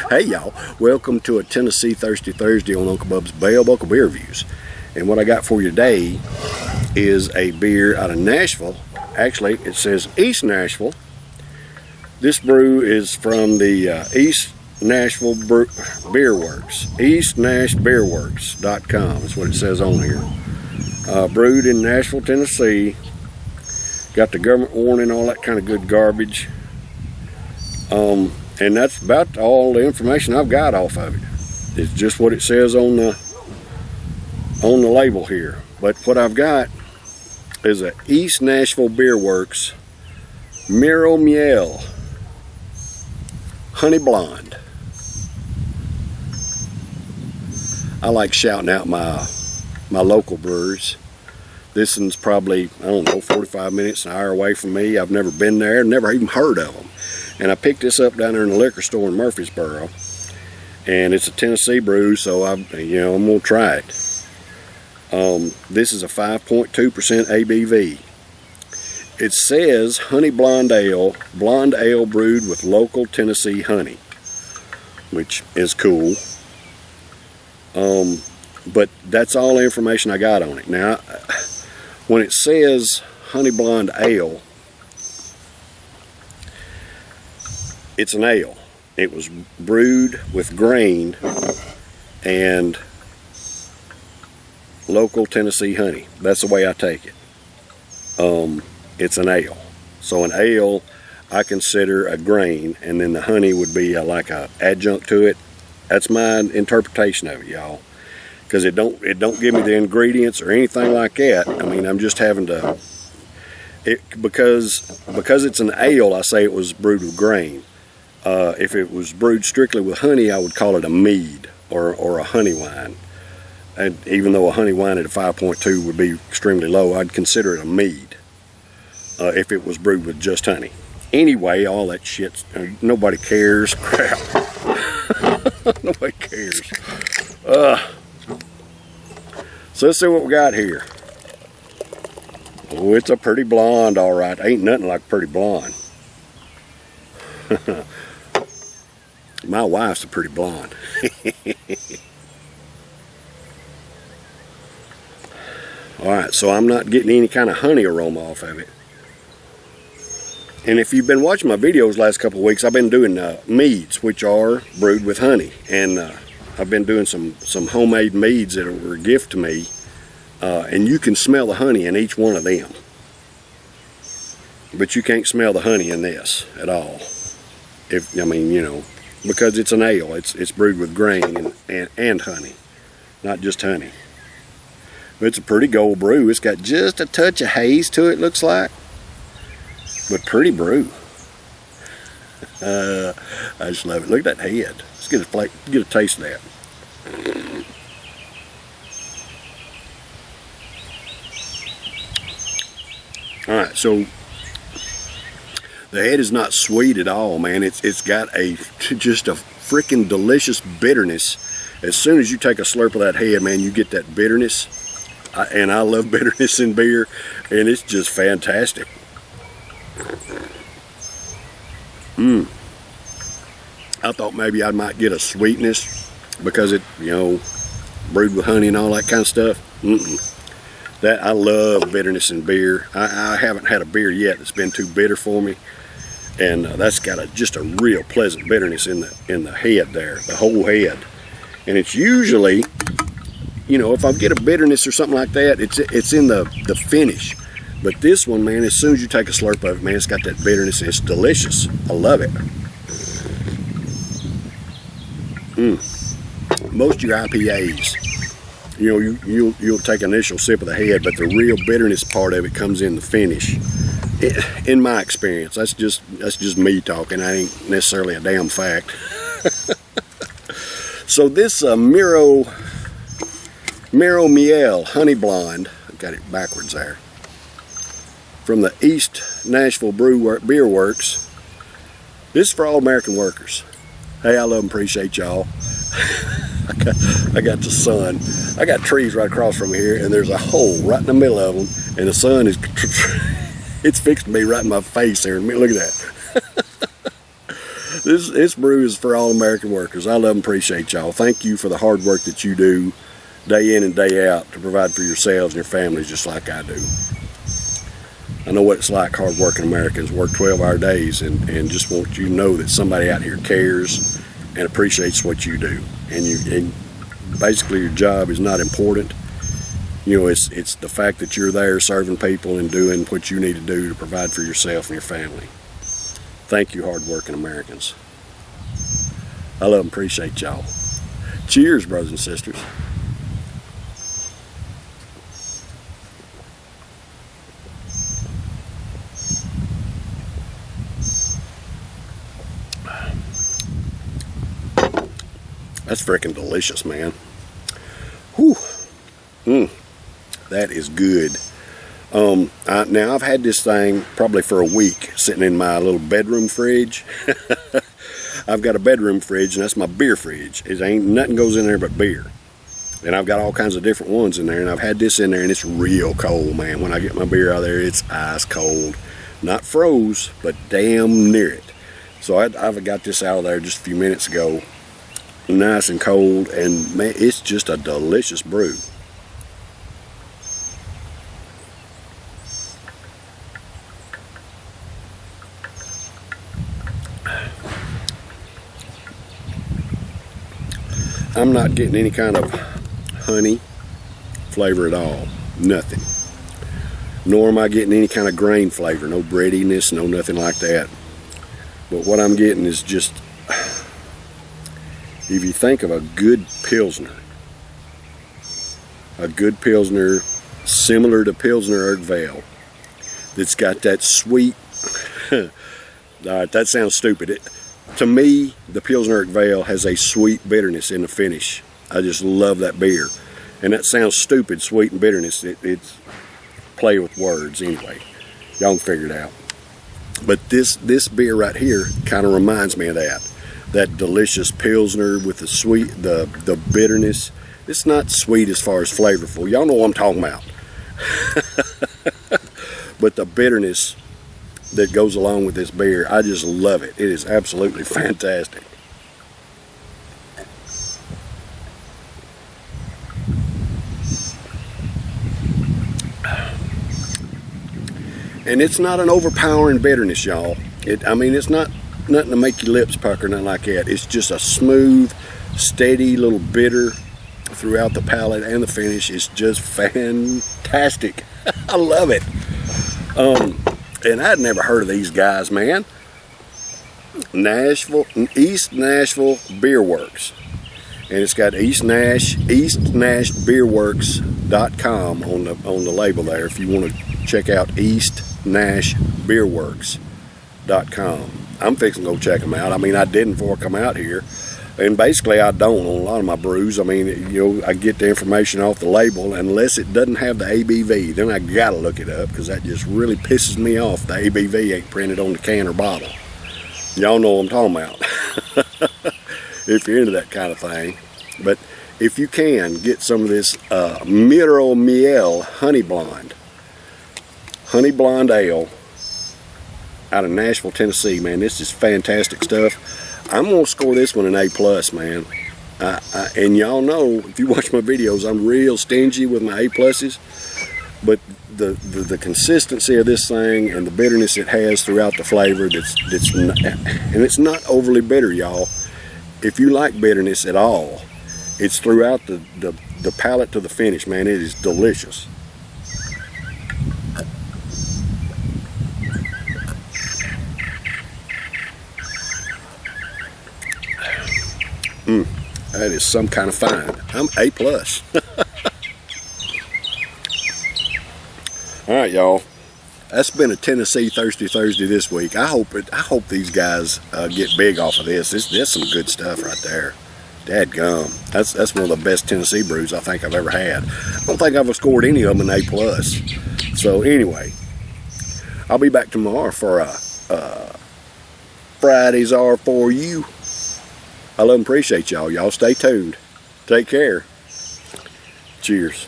Hey y'all, welcome to a Tennessee Thirsty Thursday on Uncle Bub's Bell Buckle Beer Reviews. And what I got for you today is a beer out of Nashville. Actually, it says East Nashville. This brew is from the East Nashville Beer Works. EastNashBeerWorks.com is what it says on here. Brewed in Nashville, Tennessee. Got the government warning, all that kind of good garbage. And that's about all the information I've got off of it. It's just what it says on the label here. But what I've got is a East Nashville Beer Works Miro Miel Honey Blonde. I like shouting out my local brewers. This one's probably, I don't know, 45 minutes, an hour away from me. I've never been there, never even heard of them. And I picked this up down there in the liquor store in Murfreesboro. And it's a Tennessee brew, so I'm gonna try it. This is a 5.2% ABV. It says honey blonde ale brewed with local Tennessee honey, which is cool. But that's all the information I got on it. Now, when it says honey blonde ale, it's an ale. It was brewed with grain and local Tennessee honey. That's the way I take it. It's an ale. So an ale, I consider a grain, and then the honey would be like a adjunct to it. That's my interpretation of it, y'all. Because it don't give me the ingredients or anything like that. I mean, I'm just having to. Because it's an ale, I say it was brewed with grain. If it was brewed strictly with honey, I would call it a mead or a honey wine. And even though a honey wine at a 5.2 would be extremely low, I'd consider it a mead if it was brewed with just honey. Anyway, all that shit, nobody cares. Crap. Nobody cares. So let's see what we got here. Oh, it's a pretty blonde, all right. Ain't nothing like pretty blonde. My wife's a pretty blonde. Alright, so I'm not getting any kind of honey aroma off of it. And if you've been watching my videos last couple of weeks, I've been doing meads, which are brewed with honey. And I've been doing some homemade meads that were a gift to me. And you can smell the honey in each one of them. But you can't smell the honey in this at all. Because it's an ale. It's brewed with grain and honey, not just honey. But it's a pretty gold brew. It's got just a touch of haze to it, looks like. But pretty brew. I just love it. Look at that head. Let's get a taste of that. All right, so the head is not sweet at all, man. It's got just a freaking delicious bitterness. As soon as you take a slurp of that head, man, you get that bitterness. And I love bitterness in beer, and it's just fantastic. I thought maybe I might get a sweetness because it, brewed with honey and all that kind of stuff. That I love bitterness in beer. I haven't had a beer yet that's been too bitter for me, and that's got just a real pleasant bitterness in the head there, the whole head. And it's usually, if I get a bitterness or something like that, it's in the finish. But this one, man, as soon as you take a slurp of it, man, it's got that bitterness. It's delicious. I love it. Most of your IPAs, you'll take an initial sip of the head, but the real bitterness part of it comes in the finish. In my experience, that's just me talking. I ain't necessarily a damn fact. So this Miro Miel Honey Blonde, I've got it backwards there, from the East Nashville Beer Works. This is for all American workers. Hey, I love and appreciate y'all. I got the sun. I got trees right across from here, and there's a hole right in the middle of them, and the sun is it's fixed to be right in my face there. Look at that. This brew is for all American workers. I love and appreciate y'all. Thank you for the hard work that you do day in and day out to provide for yourselves and your families just like I do. I know what it's like, hard-working Americans work 12-hour days and just want you to know that somebody out here cares and appreciates what you do. And basically your job is not important. You know, it's the fact that you're there serving people and doing what you need to do to provide for yourself and your family. Thank you, hard-working Americans. I love and appreciate y'all. Cheers, brothers and sisters. That's freaking delicious, man. Whew. That is good. Now I've had this thing probably for a week sitting in my little bedroom fridge. I've got a bedroom fridge and that's my beer fridge. It ain't nothing goes in there but beer. And I've got all kinds of different ones in there, and I've had this in there and it's real cold, man. When I get my beer out of there, it's ice cold. Not froze, but damn near it. So I've got this out of there just a few minutes ago. Nice and cold, and man, it's just a delicious brew. I'm not getting any kind of honey flavor at all. Nothing. Nor am I getting any kind of grain flavor. No breadiness, no nothing like that. But what I'm getting is just, if you think of a good Pilsner similar to Pilsner Urquell, that's got that sweet, alright, that sounds stupid. To me, the Pilsner Urquell has a sweet bitterness in the finish. I just love that beer. And that sounds stupid, sweet and bitterness. It's play with words anyway. Y'all can figure it out. But this beer right here kind of reminds me of that. That delicious Pilsner with the sweet, the bitterness. It's not sweet as far as flavorful. Y'all know what I'm talking about. But the bitterness that goes along with this beer, I just love it. It is absolutely fantastic. And it's not an overpowering bitterness, y'all. It's not nothing to make your lips pucker, nothing like that. It's just a smooth, steady little bitter throughout the palate, and the finish is just fantastic. I love it. And I'd never heard of these guys, man. East Nashville Beer Works. And it's got eastnashbeerworks.com on the label there if you want to check out eastnashbeerworks.com. I'm fixing to go check them out. I didn't before I come out here. And basically I don't on a lot of my brews. I get the information off the label unless it doesn't have the ABV. Then I gotta look it up because that just really pisses me off. The ABV ain't printed on the can or bottle. Y'all know what I'm talking about. If you're into that kind of thing. But if you can, get some of this Miro Miel Honey Blonde Ale out of Nashville, Tennessee, man. This is fantastic stuff. I'm going to score this one an A+, man. And y'all know, if you watch my videos, I'm real stingy with my A+. But the consistency of this thing and the bitterness it has throughout the flavor, and it's not overly bitter, y'all. If you like bitterness at all, it's throughout the palate to the finish, man. It is delicious. That is some kind of fine. I'm A+. All right, y'all. That's been a Tennessee Thirsty Thursday this week. I hope these guys get big off of this. That's some good stuff right there. Dadgum. That's one of the best Tennessee brews I think I've ever had. I don't think I've scored any of them an A+. So anyway, I'll be back tomorrow for Fridays Are For You. I love and appreciate y'all. Y'all stay tuned. Take care. Cheers.